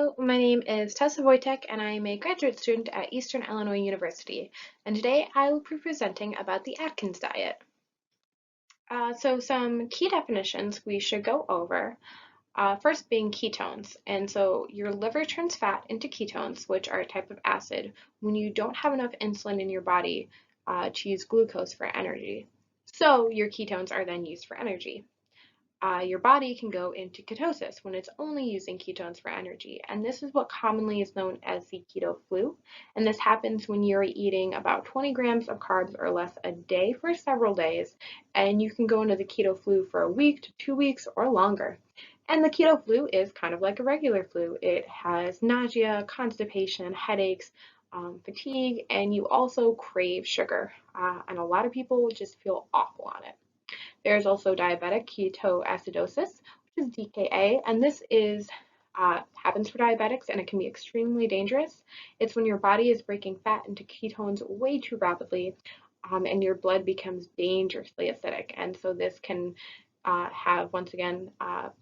Hello, my name is Tessa Wojtek and I am a graduate student at Eastern Illinois University. And today I will be presenting about the Atkins diet. So some key definitions we should go over. First being ketones. And so your liver turns fat into ketones, which are a type of acid, when you don't have enough insulin in your body to use glucose for energy. So your ketones are then used for energy. Your body can go into ketosis when it's only using ketones for energy. And this is what commonly is known as the keto flu. And this happens when you're eating about 20 grams of carbs or less a day for several days. And you can go into the keto flu for a week to 2 weeks or longer. And the keto flu is kind of like a regular flu. It has nausea, constipation, headaches, fatigue, and you also crave sugar. And a lot of people just feel awful on it. There's also diabetic ketoacidosis, which is DKA, and this is happens for diabetics and it can be extremely dangerous. It's when your body is breaking fat into ketones way too rapidly and your blood becomes dangerously acidic. And so this can have, once again,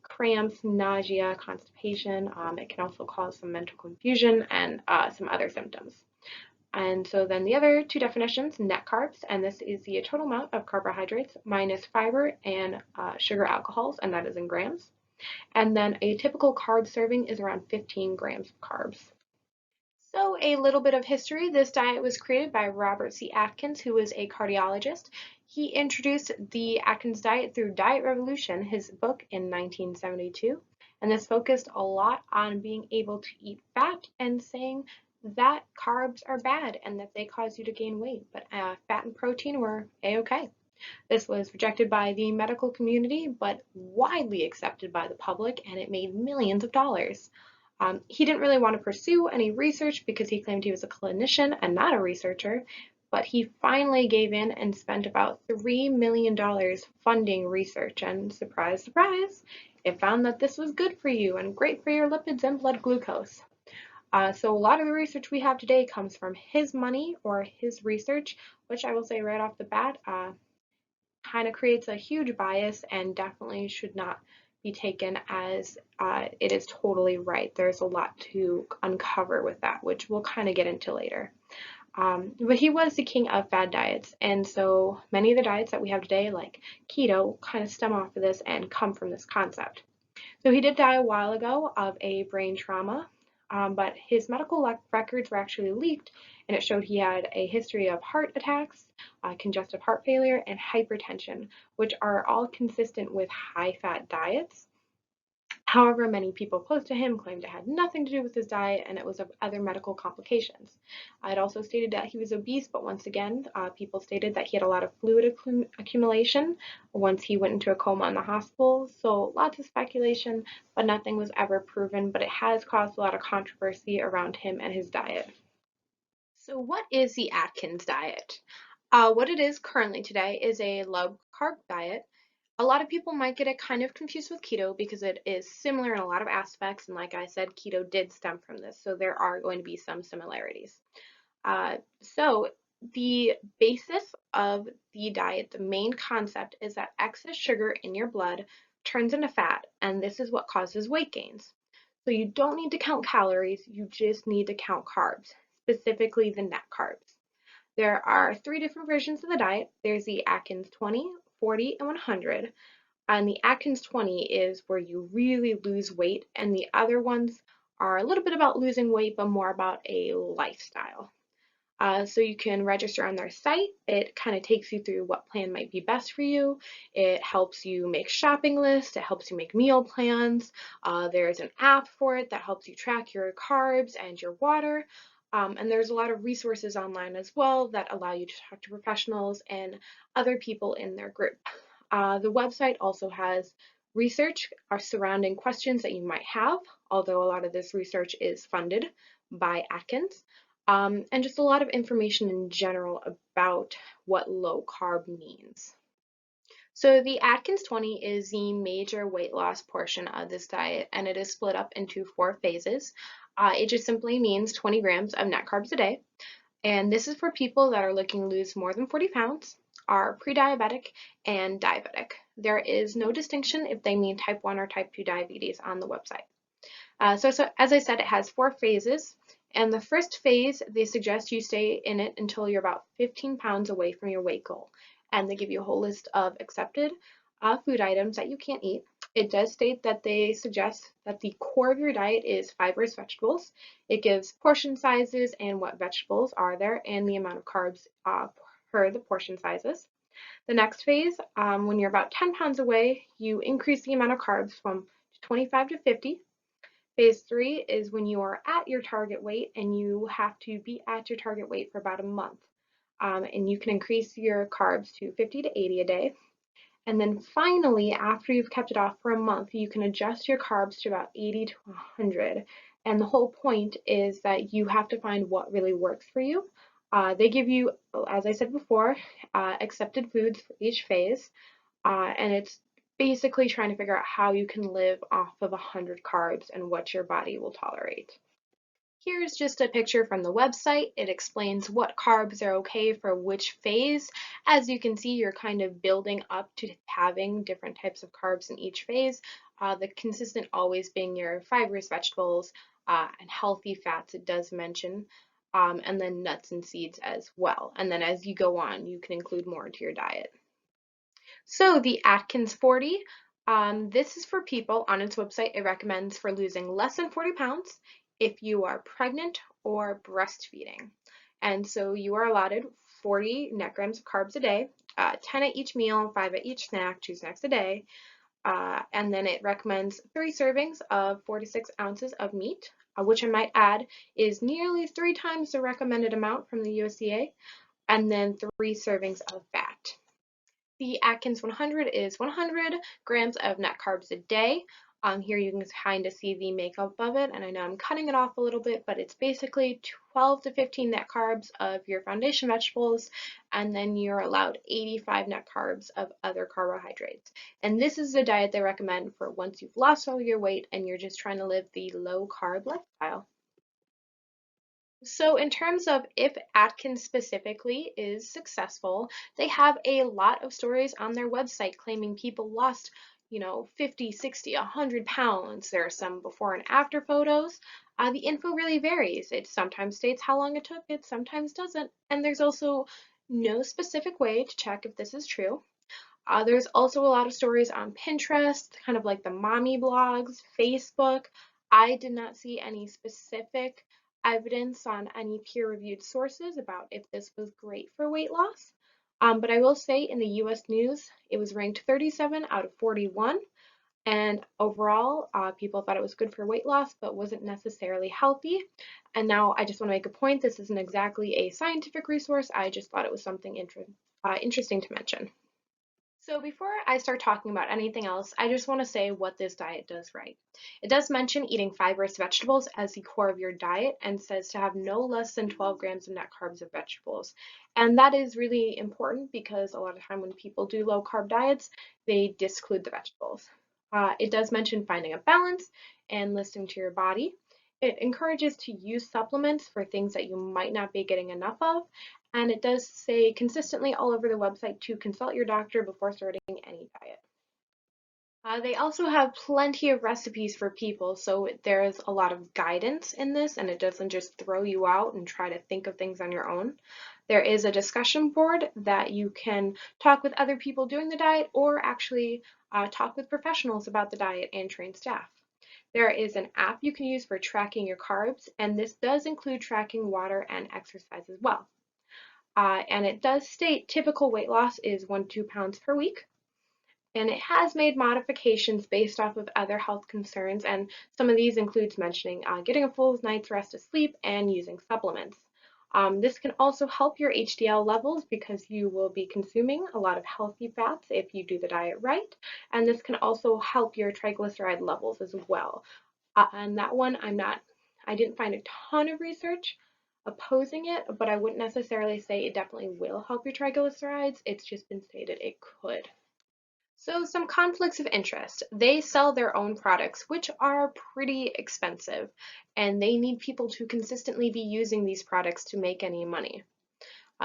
cramps, nausea, constipation. It can also cause some mental confusion and some other symptoms. And so then the other two definitions, net carbs, and this is the total amount of carbohydrates minus fiber and sugar alcohols, and that is in grams. And then a typical carb serving is around 15 grams of carbs. So a little bit of history. This diet was created by Robert C. Atkins, who was a cardiologist. He introduced the Atkins diet through Diet Revolution, his book, in 1972. And this focused a lot on being able to eat fat and saying that carbs are bad and that they cause you to gain weight, but fat and protein were a-okay. This was rejected by the medical community, but widely accepted by the public, and it made millions of dollars. He didn't really want to pursue any research because he claimed he was a clinician and not a researcher, but he finally gave in and spent about $3 million funding research, and surprise, surprise, it found that this was good for you and great for your lipids and blood glucose. So a lot of the research we have today comes from his money or his research, which I will say right off the bat, kind of creates a huge bias and definitely should not be taken as it is totally right. There's a lot to uncover with that, which we'll kind of get into later. But he was the king of fad diets, and so many of the diets that we have today, like keto, kind of stem off of this and come from this concept. So he did die a while ago of a brain trauma, but his medical records were actually leaked, and it showed he had a history of heart attacks, congestive heart failure, and hypertension, which are all consistent with high-fat diets. However, many people close to him claimed it had nothing to do with his diet and it was of other medical complications. It also stated that he was obese, but once again, people stated that he had a lot of fluid accumulation once he went into a coma in the hospital. So lots of speculation, but nothing was ever proven, but it has caused a lot of controversy around him and his diet. So what is the Atkins diet? What it is currently today is a low carb diet. A lot of people might get it kind of confused with keto because it is similar in a lot of aspects, and like I said, keto did stem from this, so there are going to be some similarities. So the basis of the diet, the main concept is that excess sugar in your blood turns into fat, and this is what causes weight gains. So you don't need to count calories, you just need to count carbs, specifically the net carbs. There are three different versions of the diet. There's the Atkins 20, 40, and 100. And the Atkins 20 is where you really lose weight, and the other ones are a little bit about losing weight, but more about a lifestyle. So you can register on their site. It kind of takes you through what plan might be best for you. It helps you make shopping lists. It helps you make meal plans. There's an app for it that helps you track your carbs and your water. And there's a lot of resources online as well that allow you to talk to professionals and other people in their group. The website also has research surrounding questions that you might have, although a lot of this research is funded by Atkins, and just a lot of information in general about what low carb means. So the Atkins 20 is the major weight loss portion of this diet, and it is split up into 4 phases. It just simply means 20 grams of net carbs a day. And this is for people that are looking to lose more than 40 pounds, are pre-diabetic, and diabetic. There is no distinction if they mean type 1 or type 2 diabetes on the website. So as I said, it has 4 phases. And the first phase, they suggest you stay in it until you're about 15 pounds away from your weight goal. And they give you a whole list of accepted food items that you can't eat. It does state that they suggest that the core of your diet is fibrous vegetables. It gives portion sizes and what vegetables are there and the amount of carbs per the portion sizes. The next phase, when you're about 10 pounds away, you increase the amount of carbs from 25 to 50. Phase 3 is when you are at your target weight and you have to be at your target weight for about a month. And you can increase your carbs to 50 to 80 a day. And then finally, after you've kept it off for a month, you can adjust your carbs to about 80 to 100. And the whole point is that you have to find what really works for you. They give you, as I said before, accepted foods for each phase. And it's basically trying to figure out how you can live off of 100 carbs and what your body will tolerate. Here's just a picture from the website. It explains what carbs are okay for which phase. As you can see, you're kind of building up to having different types of carbs in each phase. The consistent always being your fibrous vegetables and healthy fats, it does mention, and then nuts and seeds as well. And then as you go on, you can include more into your diet. So the Atkins 40, this is for people on its website. It recommends for losing less than 40 pounds if you are pregnant or breastfeeding. And so you are allotted 40 net grams of carbs a day, 10 at each meal, 5 at each snack, 2 snacks a day. And then it recommends 3 servings of 4 to 6 ounces of meat, which I might add is nearly 3 times the recommended amount from the USDA, and then 3 servings of fat. The Atkins 100 is 100 grams of net carbs a day. Here you can kind of see the makeup of it, and I know I'm cutting it off a little bit, but it's basically 12 to 15 net carbs of your foundation vegetables, and then you're allowed 85 net carbs of other carbohydrates. And this is the diet they recommend for once you've lost all your weight and you're just trying to live the low carb lifestyle. So in terms of if Atkins specifically is successful, they have a lot of stories on their website claiming people lost, 50, 60, 100 pounds. There are some before and after photos. The info really varies. It sometimes states how long it took, it sometimes doesn't. And there's also no specific way to check if this is true. There's also a lot of stories on Pinterest, kind of like the mommy blogs, Facebook. I did not see any specific evidence on any peer-reviewed sources about if this was great for weight loss. But I will say in the US News, it was ranked 37 out of 41. And overall, people thought it was good for weight loss, but wasn't necessarily healthy. And now I just want to make a point. This isn't exactly a scientific resource. I just thought it was something interesting to mention. So before I start talking about anything else, I just want to say what this diet does right. It does mention eating fibrous vegetables as the core of your diet and says to have no less than 12 grams of net carbs of vegetables. And that is really important because a lot of time when people do low carb diets, they disclude the vegetables. It does mention finding a balance and listening to your body. It encourages to use supplements for things that you might not be getting enough of, and it does say consistently all over the website to consult your doctor before starting any diet. They also have plenty of recipes for people, so there's a lot of guidance in this, and it doesn't just throw you out and try to think of things on your own. There is a discussion board that you can talk with other people doing the diet or actually talk with professionals about the diet and train staff. There is an app you can use for tracking your carbs, and this does include tracking water and exercise as well. And it does state typical weight loss is 1 to 2 pounds per week. And it has made modifications based off of other health concerns, and some of these includes mentioning getting a full night's rest of sleep and using supplements. This can also help your HDL levels because you will be consuming a lot of healthy fats if you do the diet right, and this can also help your triglyceride levels as well. And that one, I didn't find a ton of research opposing it, but I wouldn't necessarily say it definitely will help your triglycerides. It's just been stated it could. So some conflicts of interest. They sell their own products, which are pretty expensive, and they need people to consistently be using these products to make any money.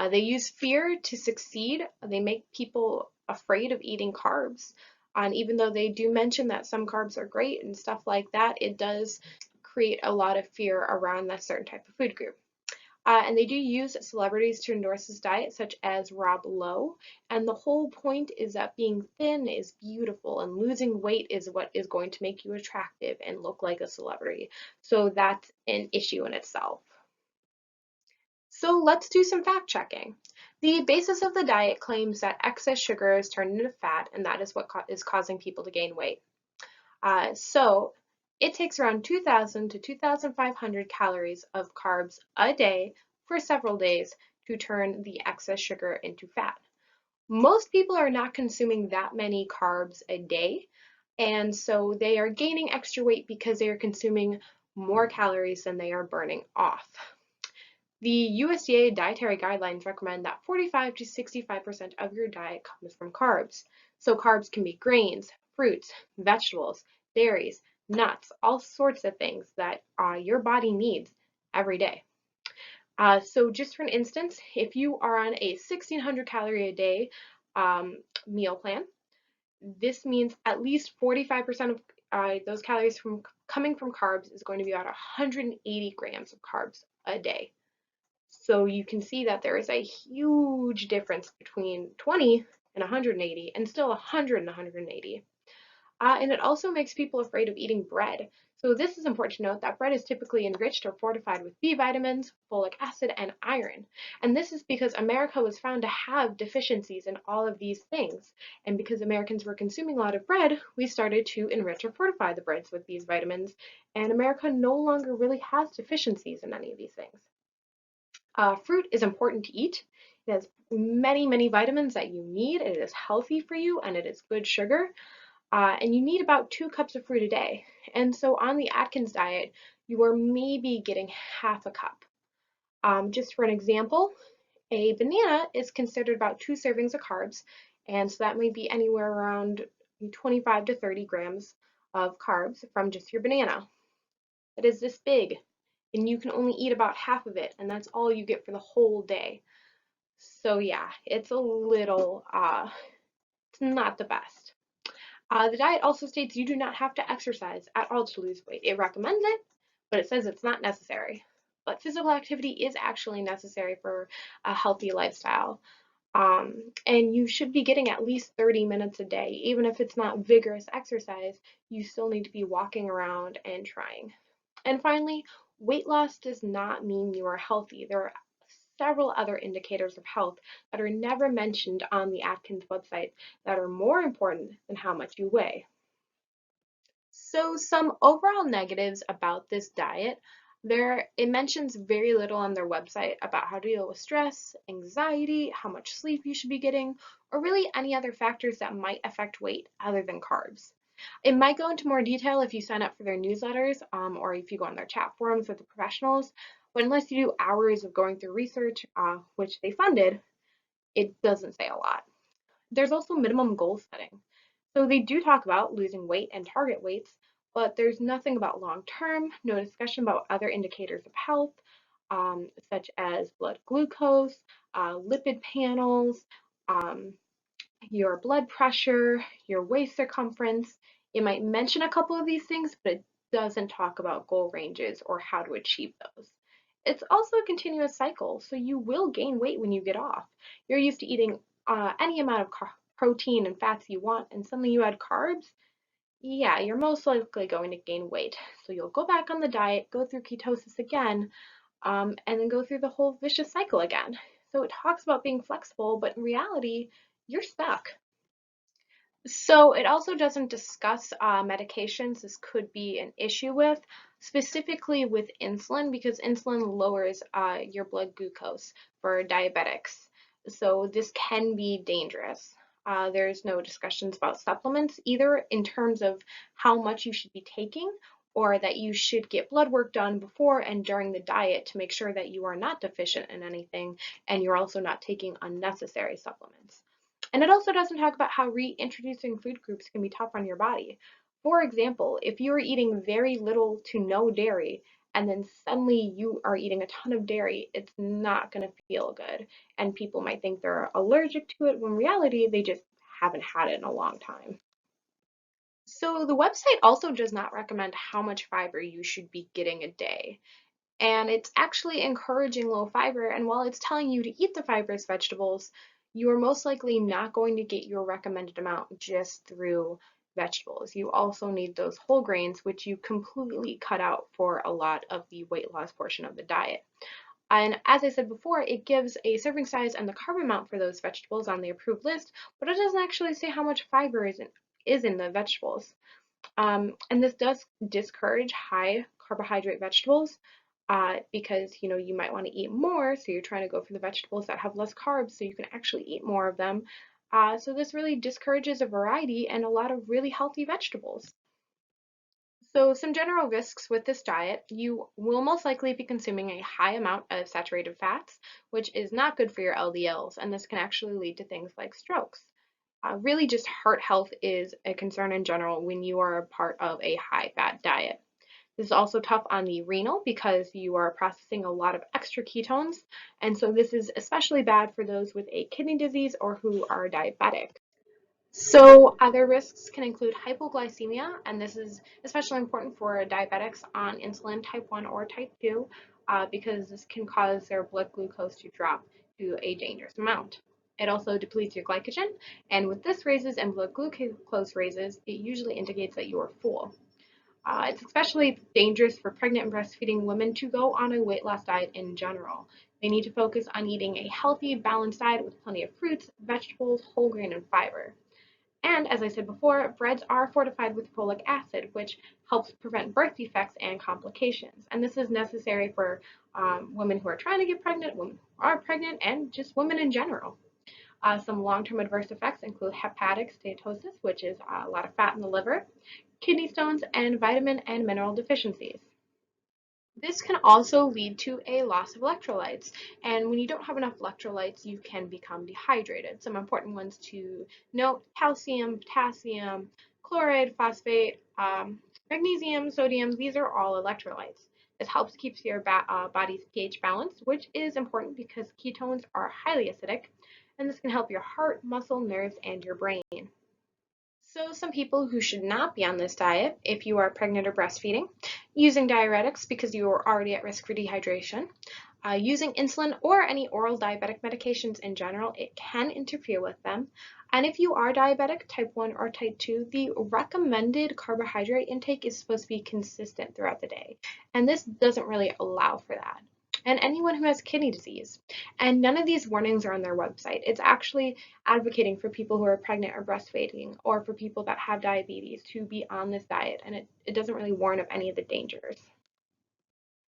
They use fear to succeed. They make people afraid of eating carbs. And even though they do mention that some carbs are great and stuff like that, it does create a lot of fear around that certain type of food group. And they do use celebrities to endorse this diet, such as Rob Lowe. And the whole point is that being thin is beautiful and losing weight is what is going to make you attractive and look like a celebrity. So that's an issue in itself. So let's do some fact checking. The basis of the diet claims that excess sugar is turned into fat, and that is what is causing people to gain weight. So it takes around 2,000 to 2,500 calories of carbs a day for several days to turn the excess sugar into fat. Most people are not consuming that many carbs a day, and so they are gaining extra weight because they are consuming more calories than they are burning off. The USDA dietary guidelines recommend that 45 to 65% of your diet comes from carbs. So carbs can be grains, fruits, vegetables, dairies, nuts, all sorts of things that your body needs every day. So just for an instance, if you are on a 1,600 calorie a day meal plan, this means at least 45% of those calories coming from carbs is going to be about 180 grams of carbs a day. So you can see that there is a huge difference between 20 and 180 and still 100 and 180. And it also makes people afraid of eating bread. So this is important to note that bread is typically enriched or fortified with B vitamins, folic acid, and iron. And this is because America was found to have deficiencies in all of these things. And because Americans were consuming a lot of bread, we started to enrich or fortify the breads with these vitamins. And America no longer really has deficiencies in any of these things. Fruit is important to eat. It has many, many vitamins that you need. It is healthy for you and it is good sugar. And you need about 2 cups of fruit a day. And so on the Atkins diet, you are maybe getting half a cup. Just for an example, a banana is considered about 2 servings of carbs. And so that may be anywhere around 25 to 30 grams of carbs from just your banana. It is this big, and you can only eat about half of it, and that's all you get for the whole day. So yeah, it's a little, it's not the best. The diet also states you do not have to exercise at all to lose weight. It recommends it, but it says it's not necessary. But physical activity is actually necessary for a healthy lifestyle. And you should be getting at least 30 minutes a day. Even if it's not vigorous exercise, you still need to be walking around and trying. And finally, weight loss does not mean you are healthy. There are several other indicators of health that are never mentioned on the Atkins website that are more important than how much you weigh. So some overall negatives about this diet, it mentions very little on their website about how to deal with stress, anxiety, how much sleep you should be getting, or really any other factors that might affect weight other than carbs. It might go into more detail if you sign up for their newsletters or if you go on their chat forums with the professionals, but unless you do hours of going through research, which they funded, it doesn't say a lot. There's also minimum goal setting. So they do talk about losing weight and target weights, but there's nothing about long term, no discussion about other indicators of health, such as blood glucose, lipid panels, um, your blood pressure, your waist circumference. It might mention a couple of these things, but it doesn't talk about goal ranges or how to achieve those. It's also a continuous cycle, so you will gain weight when you get off. You're used to eating any amount of protein and fats you want, and suddenly you add carbs, yeah, you're most likely going to gain weight. So you'll go back on the diet, go through ketosis again, and then go through the whole vicious cycle again. So it talks about being flexible, but in reality, you're stuck. So it also doesn't discuss medications this could be an issue with, specifically with insulin, because insulin lowers your blood glucose for diabetics. So this can be dangerous. There's no discussions about supplements either in terms of how much you should be taking or that you should get blood work done before and during the diet to make sure that you are not deficient in anything and you're also not taking unnecessary supplements. And it also doesn't talk about how reintroducing food groups can be tough on your body. For example, if you are eating very little to no dairy and then suddenly you are eating a ton of dairy, it's not going to feel good. And people might think they're allergic to it when in reality they just haven't had it in a long time. So the website also does not recommend how much fiber you should be getting a day. And it's actually encouraging low fiber. And while it's telling you to eat the fibrous vegetables, you are most likely not going to get your recommended amount just through vegetables. You also need those whole grains, which you completely cut out for a lot of the weight loss portion of the diet. And as I said before, it gives a serving size and the carb amount for those vegetables on the approved list, but it doesn't actually say how much fiber is in the vegetables. And this does discourage high carbohydrate vegetables because you might want to eat more, so you're trying to go for the vegetables that have less carbs so you can actually eat more of them. So this really discourages a variety and a lot of really healthy vegetables. So some general risks with this diet, you will most likely be consuming a high amount of saturated fats, which is not good for your LDLs, and this can actually lead to things like strokes. Really, just heart health is a concern in general when you are a part of a high fat diet. This is also tough on the renal because you are processing a lot of extra ketones, and so this is especially bad for those with a kidney disease or who are diabetic. So other risks can include hypoglycemia, and this is especially important for diabetics on insulin type 1 or type 2 because this can cause their blood glucose to drop to a dangerous amount. It also depletes your glycogen, and with this raises and blood glucose raises, it usually indicates that you are full. It's especially dangerous for pregnant and breastfeeding women to go on a weight loss diet in general. They need to focus on eating a healthy, balanced diet with plenty of fruits, vegetables, whole grain, and fiber. And as I said before, breads are fortified with folic acid, which helps prevent birth defects and complications. And this is necessary for women who are trying to get pregnant, women who are pregnant, and just women in general. Some long-term adverse effects include hepatic steatosis, which is a lot of fat in the liver, kidney stones, and vitamin and mineral deficiencies. This can also lead to a loss of electrolytes, and when you don't have enough electrolytes, you can become dehydrated. Some important ones to note: calcium, potassium, chloride, phosphate, magnesium, sodium. These are all electrolytes. This helps keep your body's pH balanced, which is important because ketones are highly acidic, and this can help your heart, muscle, nerves, and your brain. So some people who should not be on this diet, if you are pregnant or breastfeeding, using diuretics because you are already at risk for dehydration, using insulin or any oral diabetic medications in general, it can interfere with them. And if you are diabetic, type 1 or type 2, the recommended carbohydrate intake is supposed to be consistent throughout the day. And this doesn't really allow for that. And anyone who has kidney disease. And none of these warnings are on their website. It's actually advocating for people who are pregnant or breastfeeding or for people that have diabetes to be on this diet, and it doesn't really warn of any of the dangers.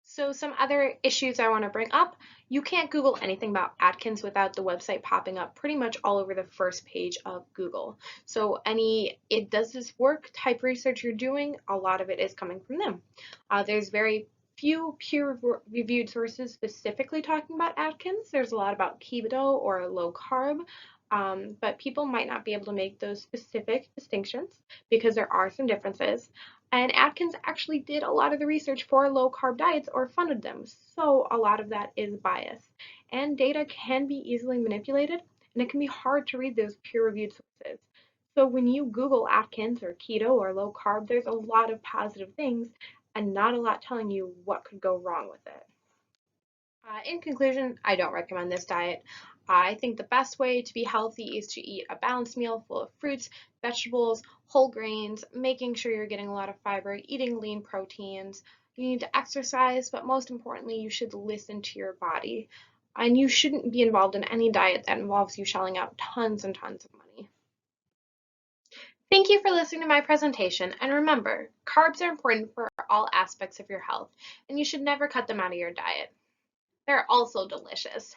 So some other issues I want to bring up, you can't Google anything about Atkins without the website popping up pretty much all over the first page of Google. So any "it does this work" type research you're doing, a lot of it is coming from them. There's very few peer-reviewed sources specifically talking about Atkins. There's a lot about keto or low carb, but people might not be able to make those specific distinctions because there are some differences. And Atkins actually did a lot of the research for low carb diets or funded them, so a lot of that is bias. And data can be easily manipulated, and it can be hard to read those peer-reviewed sources. So when you Google Atkins or keto or low carb, there's a lot of positive things and not a lot telling you what could go wrong with it. In conclusion, I don't recommend this diet. I think the best way to be healthy is to eat a balanced meal full of fruits, vegetables, whole grains, making sure you're getting a lot of fiber, eating lean proteins. You need to exercise, but most importantly, you should listen to your body. And you shouldn't be involved in any diet that involves you shelling out tons and tons of money. Thank you for listening to my presentation, and remember, carbs are important for all aspects of your health, and you should never cut them out of your diet. They're also delicious.